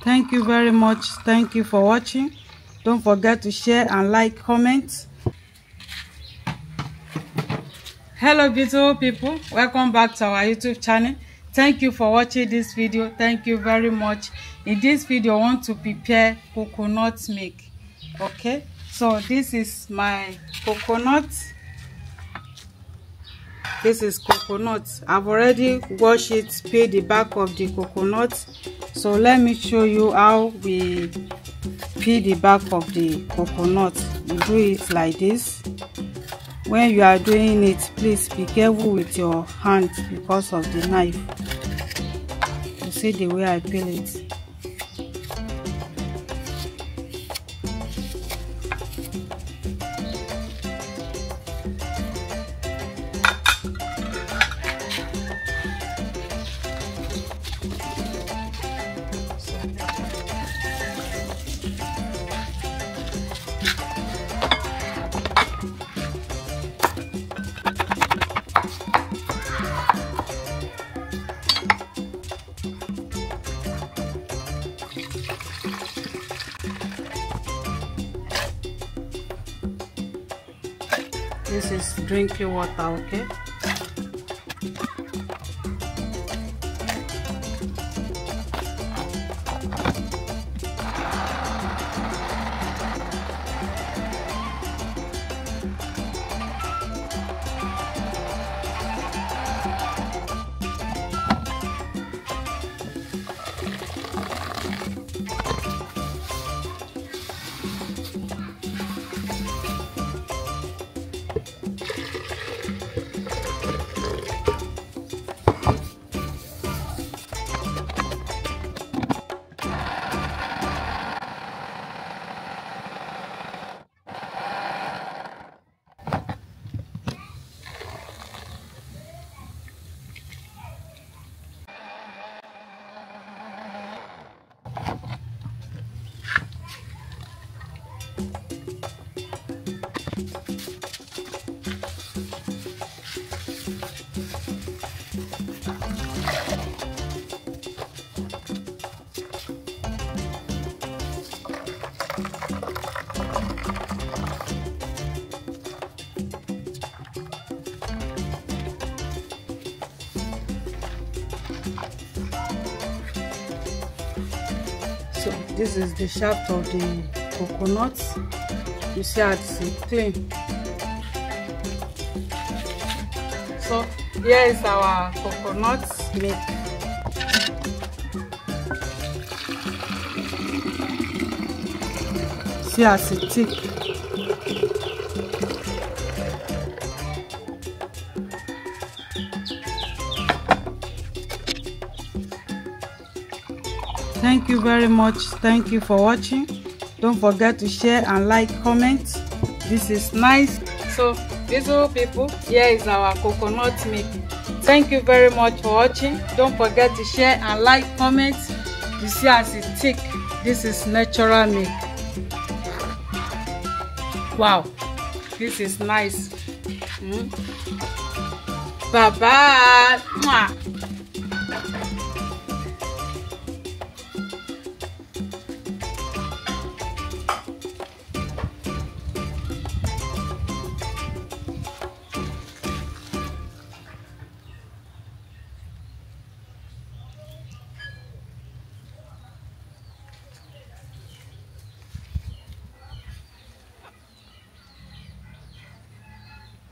Thank you very much. Thank you for watching. Don't forget to share and like, comment. Hello beautiful people, welcome back to our YouTube channel. Thank you for watching this video. Thank you very much. In this video I want to prepare coconut milk. Okay, so this is my coconut. This is coconut. I've already washed it, peeled the back of the coconut. So let me show you how we peel the back of the coconut. You do it like this. When you are doing it, please be careful with your hand because of the knife. You see the way I peel it. This is drinking water, okay? So this is the shaft of the coconut. You see how it's clean. So here is our coconut milk. See how it's thick. Thank you very much. Thank you for watching. Don't forget to share and like, comment. This is nice. So beautiful people, here is our coconut milk. Thank you very much for watching. Don't forget to share and like, comment. You see as it's thick. This is natural milk. Wow, this is nice. Bye bye.